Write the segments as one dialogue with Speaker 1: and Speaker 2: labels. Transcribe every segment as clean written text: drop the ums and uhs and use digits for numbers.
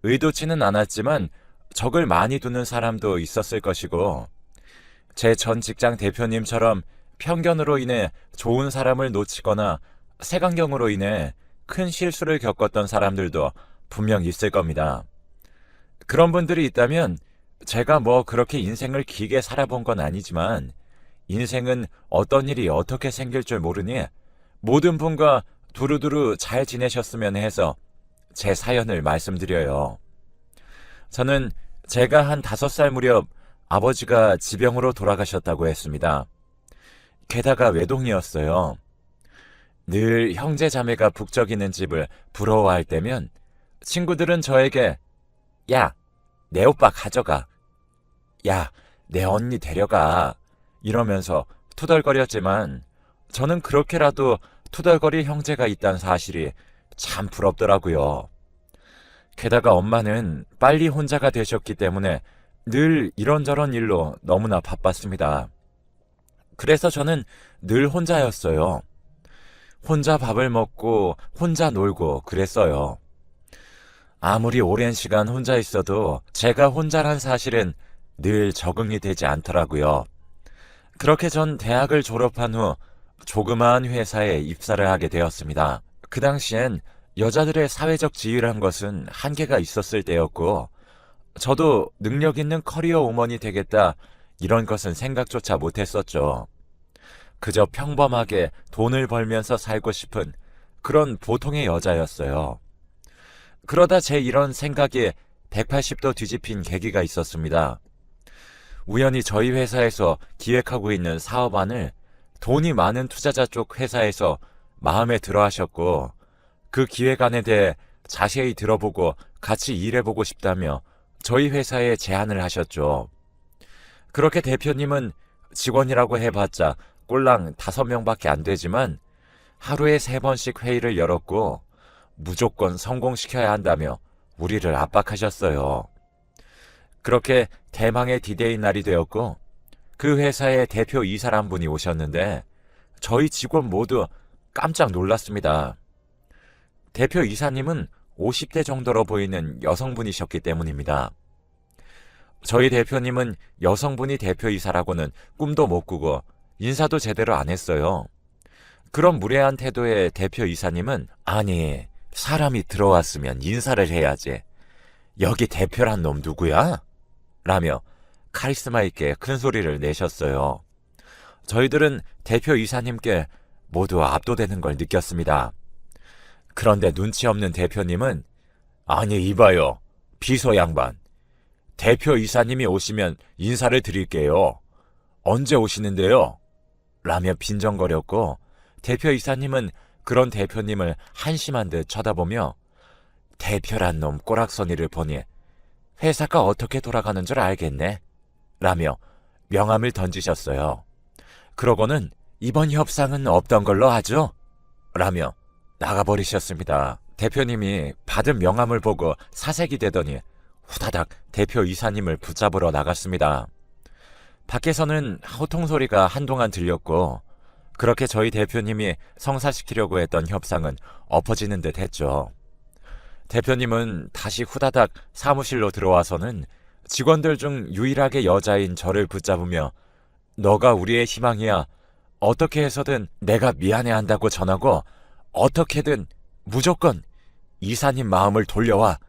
Speaker 1: 의도치는 않았지만 적을 많이 두는 사람도 있었을 것이고, 제 전 직장 대표님처럼 편견으로 인해 좋은 사람을 놓치거나 색안경으로 인해 큰 실수를 겪었던 사람들도 분명 있을 겁니다. 그런 분들이 있다면 제가 뭐 그렇게 인생을 길게 살아본 건 아니지만 인생은 어떤 일이 어떻게 생길 줄 모르니 모든 분과 두루두루 잘 지내셨으면 해서 제 사연을 말씀드려요. 저는 제가 한 5살 무렵 아버지가 지병으로 돌아가셨다고 했습니다. 게다가 외동이었어요. 늘 형제 자매가 북적이는 집을 부러워할 때면 친구들은 저에게 야, 내 오빠 가져가. 야, 내 언니 데려가. 이러면서 투덜거렸지만 저는 그렇게라도 투덜거릴 형제가 있다는 사실이 참 부럽더라고요. 게다가 엄마는 빨리 혼자가 되셨기 때문에 늘 이런저런 일로 너무나 바빴습니다. 그래서 저는 늘 혼자였어요. 혼자 밥을 먹고 혼자 놀고 그랬어요. 아무리 오랜 시간 혼자 있어도 제가 혼자란 사실은 늘 적응이 되지 않더라고요. 그렇게 전 대학을 졸업한 후 조그마한 회사에 입사를 하게 되었습니다. 그 당시엔 여자들의 사회적 지위란 것은 한계가 있었을 때였고 저도 능력 있는 커리어 우먼이 되겠다 이런 것은 생각조차 못했었죠. 그저 평범하게 돈을 벌면서 살고 싶은 그런 보통의 여자였어요. 그러다 제 이런 생각에 180도 뒤집힌 계기가 있었습니다. 우연히 저희 회사에서 기획하고 있는 사업안을 돈이 많은 투자자 쪽 회사에서 마음에 들어 하셨고 그 기획안에 대해 자세히 들어보고 같이 일해보고 싶다며 저희 회사에 제안을 하셨죠. 그렇게 대표님은 직원이라고 해봤자 꼴랑 5명밖에 안 되지만 하루에 3번씩 회의를 열었고 무조건 성공시켜야 한다며 우리를 압박하셨어요. 그렇게 대망의 디데이 날이 되었고 그 회사의 대표 이사란 분이 오셨는데 저희 직원 모두 깜짝 놀랐습니다. 대표 이사님은 50대 정도로 보이는 여성분이셨기 때문입니다. 저희 대표님은 여성분이 대표이사라고는 꿈도 못 꾸고 인사도 제대로 안 했어요. 그런 무례한 태도의 대표이사님은 아니 사람이 들어왔으면 인사를 해야지. 여기 대표란 놈 누구야? 라며 카리스마 있게 큰 소리를 내셨어요. 저희들은 대표이사님께 모두 압도되는 걸 느꼈습니다. 그런데 눈치 없는 대표님은 아니 이봐요 비서 양반 대표이사님이 오시면 인사를 드릴게요. 언제 오시는데요? 라며 빈정거렸고 대표이사님은 그런 대표님을 한심한 듯 쳐다보며 대표란 놈 꼬락서니를 보니 회사가 어떻게 돌아가는 줄 알겠네 라며 명함을 던지셨어요. 그러고는 이번 협상은 없던 걸로 하죠? 라며 나가버리셨습니다. 대표님이 받은 명함을 보고 사색이 되더니 후다닥 대표이사님을 붙잡으러 나갔습니다. 밖에서는 호통소리가 한동안 들렸고 그렇게 저희 대표님이 성사시키려고 했던 협상은 엎어지는 듯 했죠. 대표님은 다시 후다닥 사무실로 들어와서는 직원들 중 유일하게 여자인 저를 붙잡으며 너가 우리의 희망이야. 어떻게 해서든 내가 미안해한다고 전하고 어떻게든 무조건 이사님 마음을 돌려와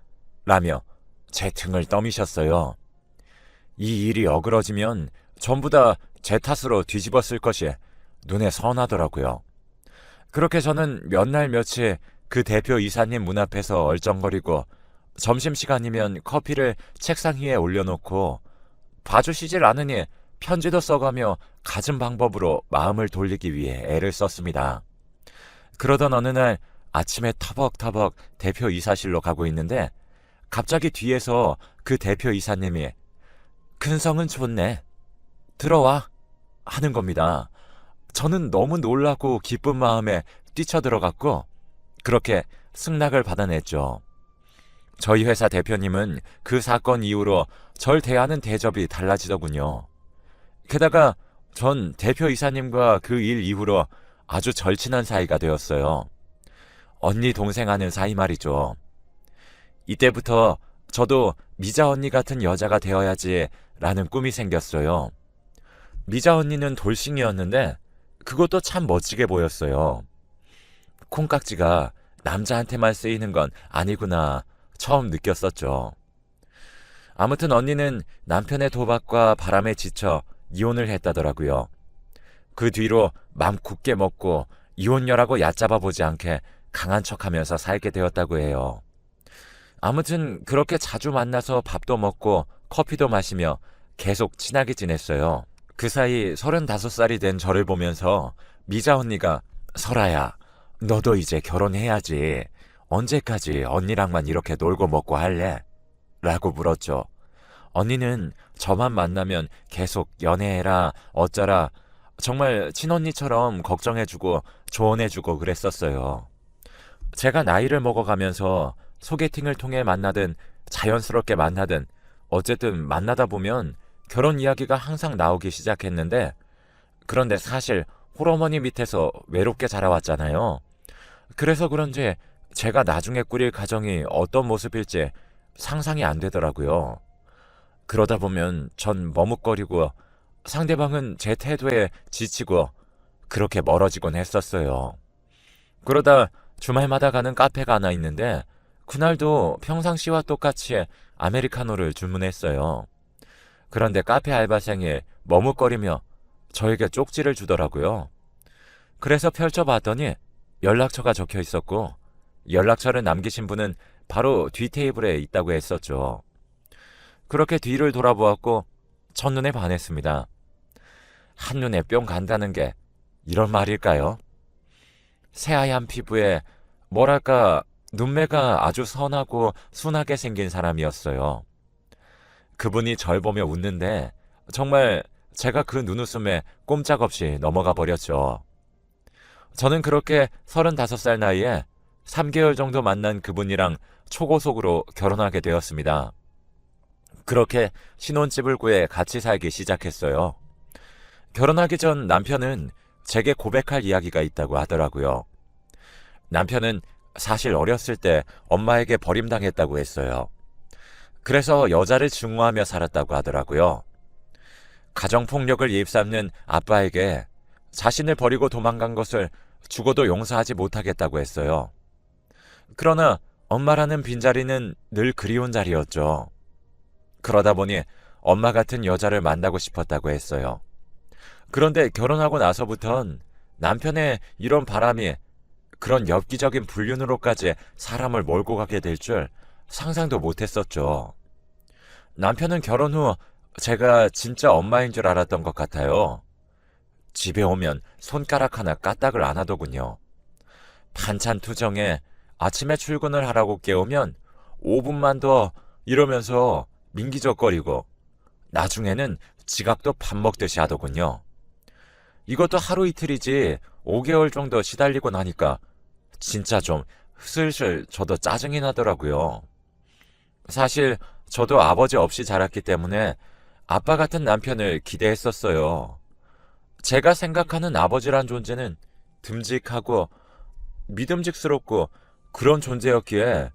Speaker 1: 라며 제 등을 떠미셨어요. 이 일이 어그러지면 전부 다 제 탓으로 뒤집었을 것이 눈에 선하더라고요. 그렇게 저는 몇 날 며칠 그 대표 이사님 문 앞에서 얼쩡거리고 점심시간이면 커피를 책상 위에 올려놓고 봐주시질 않으니 편지도 써가며 갖은 방법으로 마음을 돌리기 위해 애를 썼습니다. 그러던 어느 날 아침에 터벅터벅 대표 이사실로 가고 있는데 갑자기 뒤에서 그 대표 이사님이 근성은 좋네. 들어와. 하는 겁니다. 저는 너무 놀라고 기쁜 마음에 뛰쳐들어갔고 그렇게 승낙을 받아냈죠. 저희 회사 대표님은 그 사건 이후로 절 대하는 대접이 달라지더군요. 게다가 전 대표 이사님과 그 일 이후로 아주 절친한 사이가 되었어요. 언니 동생 하는 사이 말이죠. 이때부터 저도 미자 언니 같은 여자가 되어야지 라는 꿈이 생겼어요. 미자 언니는 돌싱이었는데 그것도 참 멋지게 보였어요. 콩깍지가 남자한테만 쓰이는 건 아니구나 처음 느꼈었죠. 아무튼 언니는 남편의 도박과 바람에 지쳐 이혼을 했다더라고요. 그 뒤로 맘 굳게 먹고 이혼녀라고 얕잡아 보지 않게 강한 척하면서 살게 되었다고 해요. 아무튼 그렇게 자주 만나서 밥도 먹고 커피도 마시며 계속 친하게 지냈어요. 그 사이 35살이 된 저를 보면서 미자 언니가 설아야, 너도 이제 결혼해야지. 언제까지 언니랑만 이렇게 놀고 먹고 할래? 라고 물었죠. 언니는 저만 만나면 계속 연애해라, 어쩌라, 정말 친언니처럼 걱정해주고 조언해주고 그랬었어요. 제가 나이를 먹어가면서 소개팅을 통해 만나든 자연스럽게 만나든 어쨌든 만나다 보면 결혼 이야기가 항상 나오기 시작했는데, 그런데 사실 홀어머니 밑에서 외롭게 자라왔잖아요. 그래서 그런지 제가 나중에 꾸릴 가정이 어떤 모습일지 상상이 안 되더라고요. 그러다 보면 전 머뭇거리고 상대방은 제 태도에 지치고 그렇게 멀어지곤 했었어요. 그러다 주말마다 가는 카페가 하나 있는데 그날도 평상시와 똑같이 아메리카노를 주문했어요. 그런데 카페 알바생이 머뭇거리며 저에게 쪽지를 주더라고요. 그래서 펼쳐봤더니 연락처가 적혀 있었고 연락처를 남기신 분은 바로 뒤 테이블에 있다고 했었죠. 그렇게 뒤를 돌아보았고 첫눈에 반했습니다. 한눈에 뿅 간다는 게 이런 말일까요? 새하얀 피부에 뭐랄까 눈매가 아주 선하고 순하게 생긴 사람이었어요. 그분이 절 보며 웃는데 정말 제가 그 눈웃음에 꼼짝없이 넘어가 버렸죠. 저는 그렇게 35살 나이에 3개월 정도 만난 그분이랑 초고속으로 결혼하게 되었습니다. 그렇게 신혼집을 구해 같이 살기 시작했어요. 결혼하기 전 남편은 제게 고백할 이야기가 있다고 하더라고요. 남편은 사실 어렸을 때 엄마에게 버림당했다고 했어요. 그래서 여자를 증오하며 살았다고 하더라고요. 가정폭력을 입삼는 아빠에게 자신을 버리고 도망간 것을 죽어도 용서하지 못하겠다고 했어요. 그러나 엄마라는 빈자리는 늘 그리운 자리였죠. 그러다 보니 엄마 같은 여자를 만나고 싶었다고 했어요. 그런데 결혼하고 나서부턴 남편의 이런 바람이 그런 엽기적인 불륜으로까지 사람을 몰고 가게 될 줄 상상도 못했었죠. 남편은 결혼 후 제가 진짜 엄마인 줄 알았던 것 같아요. 집에 오면 손가락 하나 까딱을 안 하더군요. 반찬 투정에 아침에 출근을 하라고 깨우면 5분만 더 이러면서 민기적거리고 나중에는 지각도 밥 먹듯이 하더군요. 이것도 하루 이틀이지 5개월 정도 시달리고 나니까 진짜 좀 슬슬 저도 짜증이 나더라고요. 사실 저도 아버지 없이 자랐기 때문에 아빠 같은 남편을 기대했었어요. 제가 생각하는 아버지란 존재는 듬직하고 믿음직스럽고 그런 존재였기에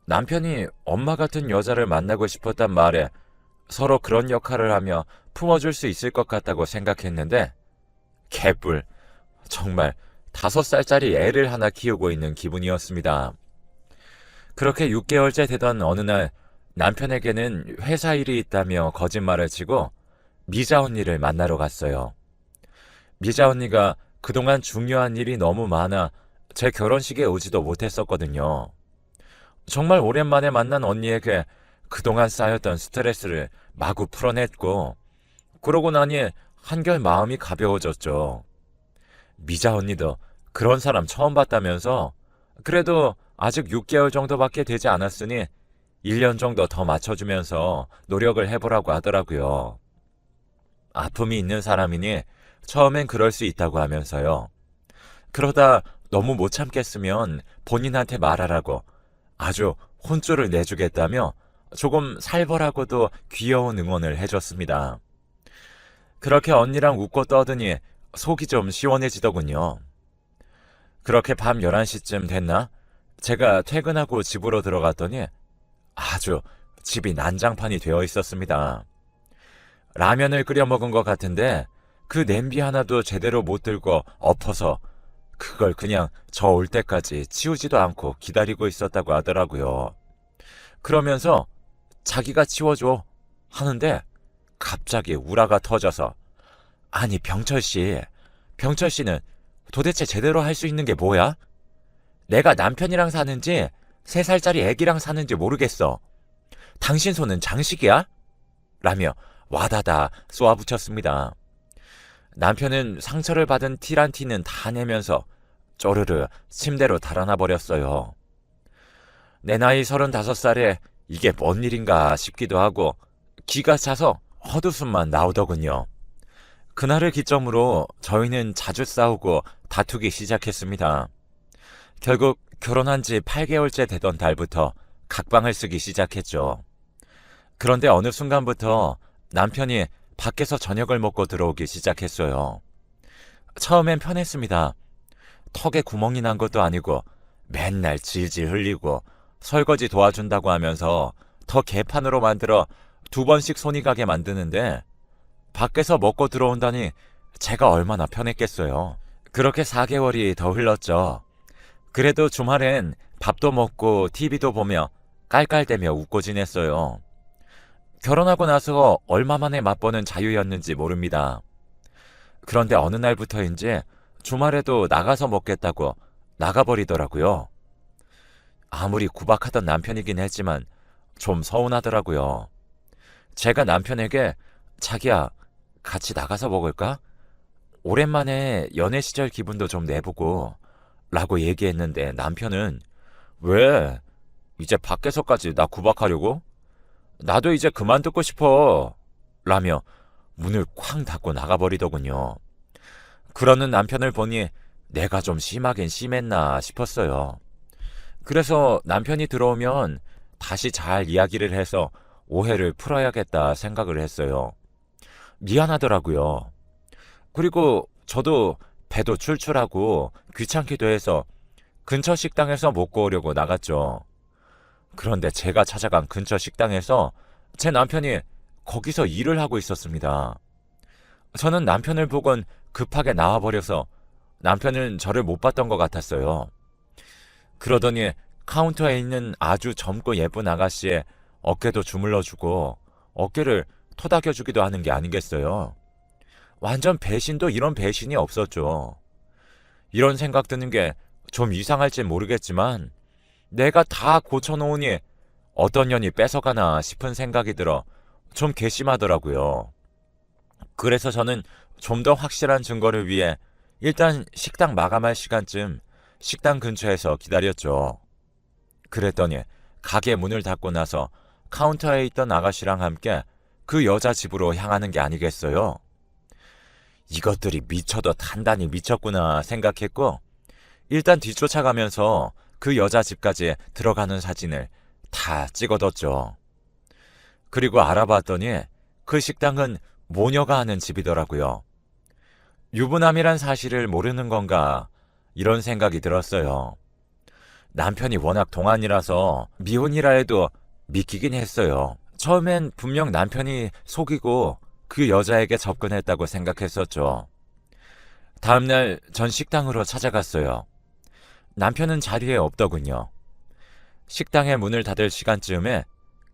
Speaker 1: 남편이 엄마 같은 여자를 만나고 싶었단 말에 서로 그런 역할을 하며 품어줄 수 있을 것 같다고 생각했는데 개뿔, 정말 5살짜리 애를 하나 키우고 있는 기분이었습니다. 그렇게 6개월째 되던 어느 날 남편에게는 회사 일이 있다며 거짓말을 치고 미자 언니를 만나러 갔어요. 미자 언니가 그동안 중요한 일이 너무 많아 제 결혼식에 오지도 못했었거든요. 정말 오랜만에 만난 언니에게 그동안 쌓였던 스트레스를 마구 풀어냈고 그러고 나니 한결 마음이 가벼워졌죠. 미자 언니도 그런 사람 처음 봤다면서 그래도 아직 6개월 정도밖에 되지 않았으니 1년 정도 더 맞춰주면서 노력을 해보라고 하더라고요. 아픔이 있는 사람이니 처음엔 그럴 수 있다고 하면서요. 그러다 너무 못 참겠으면 본인한테 말하라고 아주 혼쭐을 내주겠다며 조금 살벌하고도 귀여운 응원을 해줬습니다. 그렇게 언니랑 웃고 떠드니 속이 좀 시원해지더군요. 그렇게 밤 11시쯤 됐나? 제가 퇴근하고 집으로 들어갔더니 아주 집이 난장판이 되어 있었습니다. 라면을 끓여 먹은 것 같은데 그 냄비 하나도 제대로 못 들고 엎어서 그걸 그냥 저 올 때까지 치우지도 않고 기다리고 있었다고 하더라고요. 그러면서 자기가 치워줘 하는데 갑자기 우라가 터져서 아니 병철 씨는 도대체 제대로 할 수 있는 게 뭐야? 내가 남편이랑 사는지 3살짜리 애기랑 사는지 모르겠어. 당신 손은 장식이야? 라며 와다다 쏘아붙였습니다. 남편은 상처를 받은 티란 티는 다 내면서 쪼르르 침대로 달아나 버렸어요. 내 나이 35살에 이게 뭔 일인가 싶기도 하고 기가 차서 헛웃음만 나오더군요. 그날을 기점으로 저희는 자주 싸우고 다투기 시작했습니다. 결국 결혼한 지 8개월째 되던 달부터 각방을 쓰기 시작했죠. 그런데 어느 순간부터 남편이 밖에서 저녁을 먹고 들어오기 시작했어요. 처음엔 편했습니다. 턱에 구멍이 난 것도 아니고 맨날 질질 흘리고 설거지 도와준다고 하면서 더 개판으로 만들어 2번씩 손이 가게 만드는데 밖에서 먹고 들어온다니 제가 얼마나 편했겠어요. 그렇게 4개월이 더 흘렀죠. 그래도 주말엔 밥도 먹고 TV도 보며 깔깔대며 웃고 지냈어요. 결혼하고 나서 얼마 만에 맛보는 자유였는지 모릅니다. 그런데 어느 날부터인지 주말에도 나가서 먹겠다고 나가버리더라고요. 아무리 구박하던 남편이긴 했지만 좀 서운하더라고요. 제가 남편에게 자기야 같이 나가서 먹을까? 오랜만에 연애 시절 기분도 좀 내보고 라고 얘기했는데 남편은 왜? 이제 밖에서까지 나 구박하려고? 나도 이제 그만 듣고 싶어 라며 문을 쾅 닫고 나가버리더군요. 그러는 남편을 보니 내가 좀 심하긴 심했나 싶었어요. 그래서 남편이 들어오면 다시 잘 이야기를 해서 오해를 풀어야겠다 생각을 했어요. 미안하더라고요. 그리고 저도 배도 출출하고 귀찮기도 해서 근처 식당에서 먹고 오려고 나갔죠. 그런데 제가 찾아간 근처 식당에서 제 남편이 거기서 일을 하고 있었습니다. 저는 남편을 보곤 급하게 나와버려서 남편은 저를 못 봤던 것 같았어요. 그러더니 카운터에 있는 아주 젊고 예쁜 아가씨의 어깨도 주물러주고 어깨를 토닥여주기도 하는 게 아니겠어요. 완전 배신도 이런 배신이 없었죠. 이런 생각 드는 게 좀 이상할지 모르겠지만 내가 다 고쳐놓으니 어떤 년이 뺏어가나 싶은 생각이 들어 좀 괘씸하더라고요. 그래서 저는 좀 더 확실한 증거를 위해 일단 식당 마감할 시간쯤 식당 근처에서 기다렸죠. 그랬더니 가게 문을 닫고 나서 카운터에 있던 아가씨랑 함께 그 여자 집으로 향하는 게 아니겠어요. 이것들이 미쳐도 단단히 미쳤구나 생각했고 일단 뒤쫓아가면서 그 여자 집까지 들어가는 사진을 다 찍어뒀죠. 그리고 알아봤더니 그 식당은 모녀가 하는 집이더라고요. 유부남이란 사실을 모르는 건가 이런 생각이 들었어요. 남편이 워낙 동안이라서 미혼이라 해도 믿기긴 했어요. 처음엔 분명 남편이 속이고 그 여자에게 접근했다고 생각했었죠. 다음날 전 식당으로 찾아갔어요. 남편은 자리에 없더군요. 식당의 문을 닫을 시간쯤에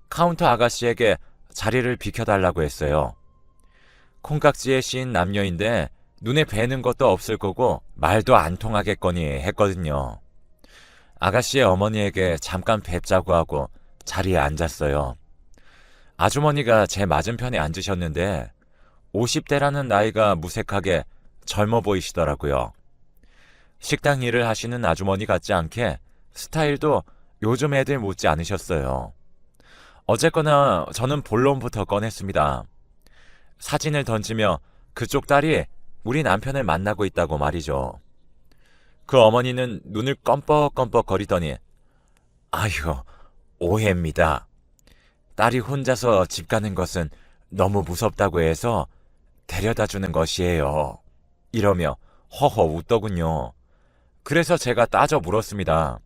Speaker 1: 카운터 아가씨에게 자리를 비켜달라고 했어요. 콩깍지에 씌인 남녀인데 눈에 뵈는 것도 없을 거고 말도 안 통하겠거니 했거든요. 아가씨의 어머니에게 잠깐 뵙자고 하고 자리에 앉았어요. 아주머니가 제 맞은편에 앉으셨는데 50대라는 나이가 무색하게 젊어 보이시더라고요. 식당 일을 하시는 아주머니 같지 않게 스타일도 요즘 애들 못지 않으셨어요. 어쨌거나 저는 본론부터 꺼냈습니다. 사진을 던지며 그쪽 딸이 우리 남편을 만나고 있다고 말이죠. 그 어머니는 눈을 껌뻑껌뻑 거리더니 아휴, 오해입니다. 딸이 혼자서 집 가는 것은 너무 무섭다고 해서 데려다 주는 것이에요. 이러며 허허 웃더군요. 그래서 제가 따져 물었습니다.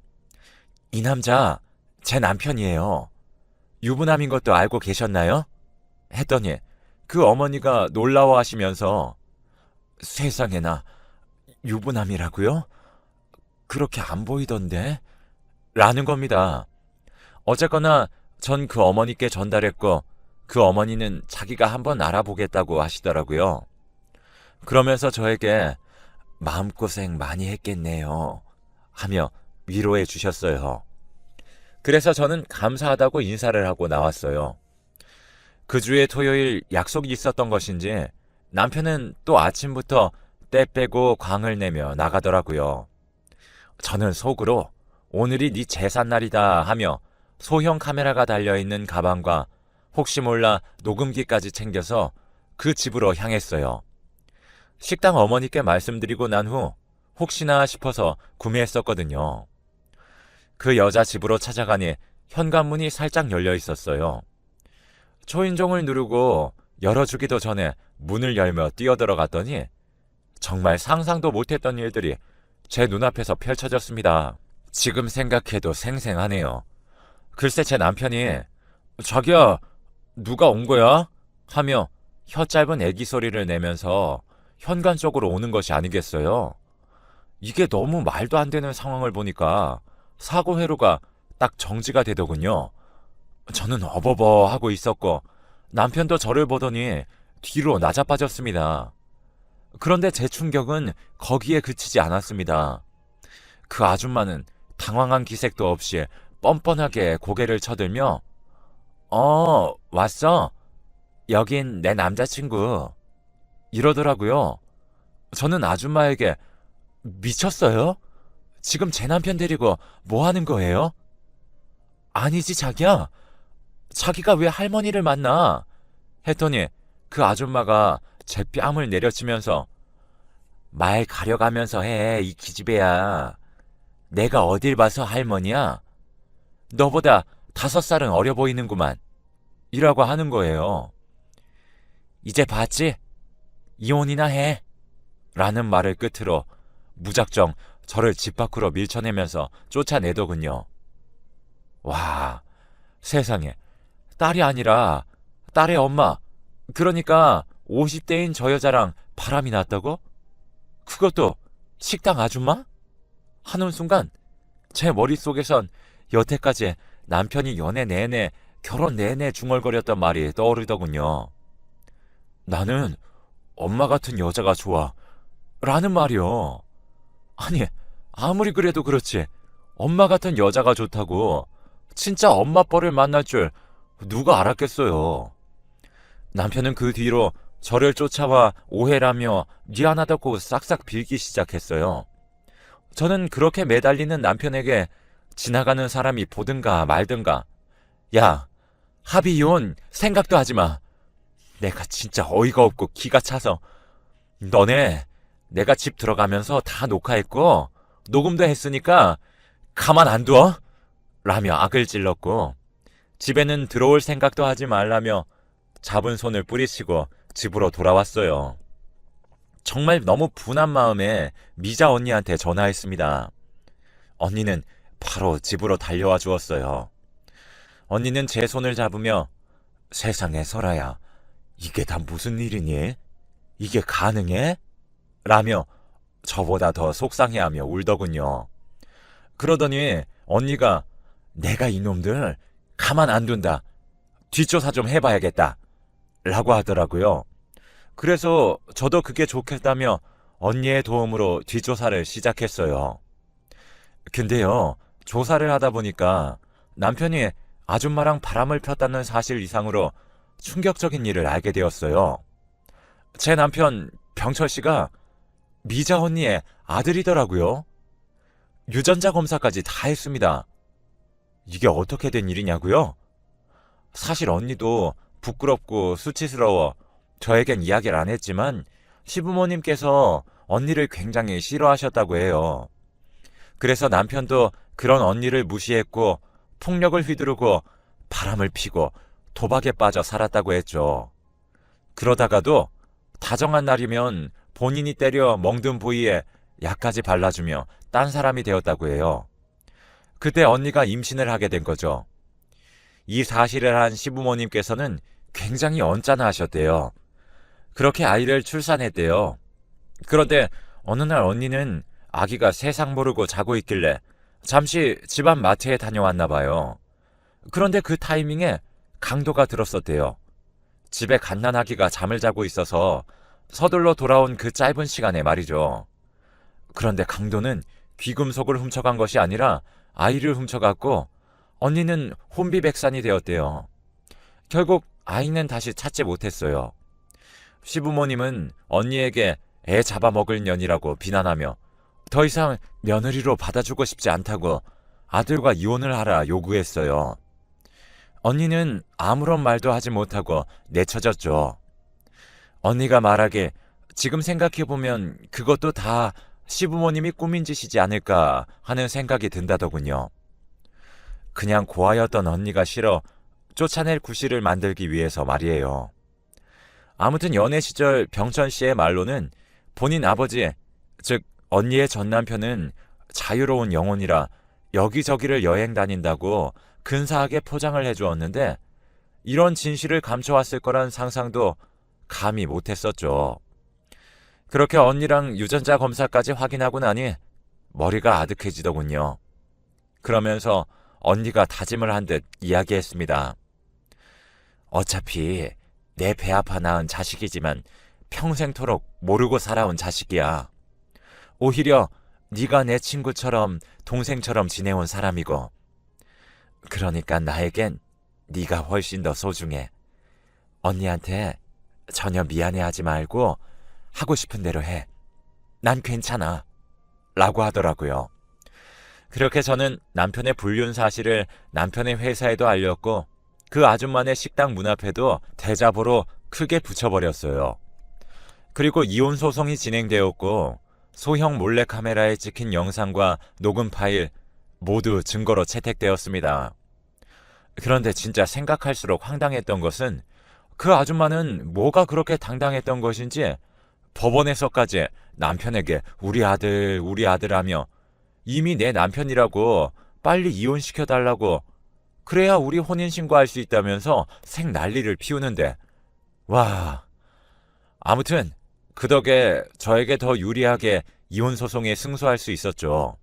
Speaker 1: 이 남자 제 남편이에요. 유부남인 것도 알고 계셨나요? 했더니 그 어머니가 놀라워하시면서 세상에나 유부남이라고요? 그렇게 안 보이던데? 라는 겁니다. 어쨌거나 전 그 어머니께 전달했고 그 어머니는 자기가 한번 알아보겠다고 하시더라고요. 그러면서 저에게 마음고생 많이 했겠네요 하며 위로해 주셨어요. 그래서 저는 감사하다고 인사를 하고 나왔어요. 그 주의 토요일 약속이 있었던 것인지 남편은 또 아침부터 때 빼고 광을 내며 나가더라고요. 저는 속으로 오늘이 네 제삿날이다 하며 소형 카메라가 달려있는 가방과 혹시 몰라 녹음기까지 챙겨서 그 집으로 향했어요. 식당 어머니께 말씀드리고 난 후 혹시나 싶어서 구매했었거든요. 그 여자 집으로 찾아가니 현관문이 살짝 열려 있었어요. 초인종을 누르고 열어주기도 전에 문을 열며 뛰어들어갔더니 정말 상상도 못했던 일들이 제 눈앞에서 펼쳐졌습니다. 지금 생각해도 생생하네요. 글쎄 제 남편이 자기야 누가 온 거야? 하며 혀 짧은 애기 소리를 내면서 현관 쪽으로 오는 것이 아니겠어요. 이게 너무 말도 안 되는 상황을 보니까 사고 회로가 딱 정지가 되더군요. 저는 어버버 하고 있었고 남편도 저를 보더니 뒤로 나자빠졌습니다. 그런데 제 충격은 거기에 그치지 않았습니다. 그 아줌마는 당황한 기색도 없이 뻔뻔하게 고개를 쳐들며 왔어? 여긴 내 남자친구 이러더라고요. 저는 아줌마에게 미쳤어요? 지금 제 남편 데리고 뭐 하는 거예요? 아니지 자기야. 자기가 왜 할머니를 만나? 했더니 그 아줌마가 제 뺨을 내려치면서 말 가려가면서 해, 이 기집애야. 내가 어딜 봐서 할머니야? 너보다 5살은 어려 보이는구만. 이라고 하는 거예요. 이제 봤지? 이혼이나 해. 라는 말을 끝으로 무작정 저를 집 밖으로 밀쳐내면서 쫓아내더군요. 와, 세상에. 딸이 아니라 딸의 엄마. 그러니까 50대인 저 여자랑 바람이 났다고? 그것도 식당 아줌마? 하는 순간 제 머릿속에선 여태까지 남편이 연애 내내 결혼 내내 중얼거렸던 말이 떠오르더군요. 나는 엄마 같은 여자가 좋아. 라는 말이요. 아니, 아무리 그래도 그렇지. 엄마 같은 여자가 좋다고 진짜 엄마 뻘을 만날 줄 누가 알았겠어요. 남편은 그 뒤로 저를 쫓아와 오해라며 미안하다고 싹싹 빌기 시작했어요. 저는 그렇게 매달리는 남편에게 지나가는 사람이 보든가 말든가 야, 합의 이혼 생각도 하지 마. 내가 진짜 어이가 없고 기가 차서 너네 내가 집 들어가면서 다 녹화했고 녹음도 했으니까 가만 안 둬? 라며 악을 찔렀고 집에는 들어올 생각도 하지 말라며 잡은 손을 뿌리치고 집으로 돌아왔어요. 정말 너무 분한 마음에 미자 언니한테 전화했습니다. 언니는 바로 집으로 달려와 주었어요. 언니는 제 손을 잡으며 세상에 설아야, 이게 다 무슨 일이니? 이게 가능해? 라며 저보다 더 속상해하며 울더군요. 그러더니 언니가 내가 이놈들 가만 안 둔다. 뒷조사 좀 해봐야겠다. 라고 하더라고요. 그래서 저도 그게 좋겠다며 언니의 도움으로 뒷조사를 시작했어요. 근데요, 조사를 하다 보니까 남편이 아줌마랑 바람을 폈다는 사실 이상으로 충격적인 일을 알게 되었어요. 제 남편 병철 씨가 미자 언니의 아들이더라고요. 유전자 검사까지 다 했습니다. 이게 어떻게 된 일이냐고요? 사실 언니도 부끄럽고 수치스러워 저에겐 이야기를 안 했지만 시부모님께서 언니를 굉장히 싫어하셨다고 해요. 그래서 남편도 그런 언니를 무시했고 폭력을 휘두르고 바람을 피고 도박에 빠져 살았다고 했죠. 그러다가도 다정한 날이면 본인이 때려 멍든 부위에 약까지 발라주며 딴 사람이 되었다고 해요. 그때 언니가 임신을 하게 된 거죠. 이 사실을 한 시부모님께서는 굉장히 언짢아 하셨대요. 그렇게 아이를 출산했대요. 그런데 어느 날 언니는 아기가 세상 모르고 자고 있길래 잠시 집안 마트에 다녀왔나 봐요. 그런데 그 타이밍에 강도가 들었었대요. 집에 갓난아기가 잠을 자고 있어서 서둘러 돌아온 그 짧은 시간에 말이죠. 그런데 강도는 귀금속을 훔쳐간 것이 아니라 아이를 훔쳐갔고 언니는 혼비백산이 되었대요. 결국 아이는 다시 찾지 못했어요. 시부모님은 언니에게 애 잡아먹을 년이라고 비난하며 더 이상 며느리로 받아주고 싶지 않다고 아들과 이혼을 하라 요구했어요. 언니는 아무런 말도 하지 못하고 내쳐졌죠. 언니가 말하길 지금 생각해보면 그것도 다 시부모님이 꾸민 짓이지 않을까 하는 생각이 든다더군요. 그냥 고아였던 언니가 싫어 쫓아낼 구실을 만들기 위해서 말이에요. 아무튼 연애 시절 병천 씨의 말로는 본인 아버지, 즉 언니의 전 남편은 자유로운 영혼이라 여기저기를 여행 다닌다고 근사하게 포장을 해주었는데 이런 진실을 감춰왔을 거란 상상도 감히 못했었죠. 그렇게 언니랑 유전자 검사까지 확인하고 나니 머리가 아득해지더군요. 그러면서 언니가 다짐을 한 듯 이야기했습니다. 어차피 내 배 아파 낳은 자식이지만 평생토록 모르고 살아온 자식이야. 오히려 네가 내 친구처럼 동생처럼 지내온 사람이고 그러니까 나에겐 네가 훨씬 더 소중해. 언니한테 전혀 미안해하지 말고 하고 싶은 대로 해. 난 괜찮아. 라고 하더라고요. 그렇게 저는 남편의 불륜 사실을 남편의 회사에도 알렸고 그 아줌마네 식당 문 앞에도 대자보로 크게 붙여버렸어요. 그리고 이혼 소송이 진행되었고 소형 몰래카메라에 찍힌 영상과 녹음 파일 모두 증거로 채택되었습니다. 그런데 진짜 생각할수록 황당했던 것은 그 아줌마는 뭐가 그렇게 당당했던 것인지 법원에서까지 남편에게 우리 아들 하며 이미 내 남편이라고 빨리 이혼시켜달라고 그래야 우리 혼인신고할 수 있다면서 생 난리를 피우는데 와, 아무튼 그 덕에 저에게 더 유리하게 이혼소송에 승소할 수 있었죠.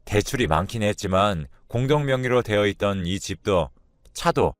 Speaker 1: 대출이 많긴 했지만 공동명의로 되어 있던 이 집도 차도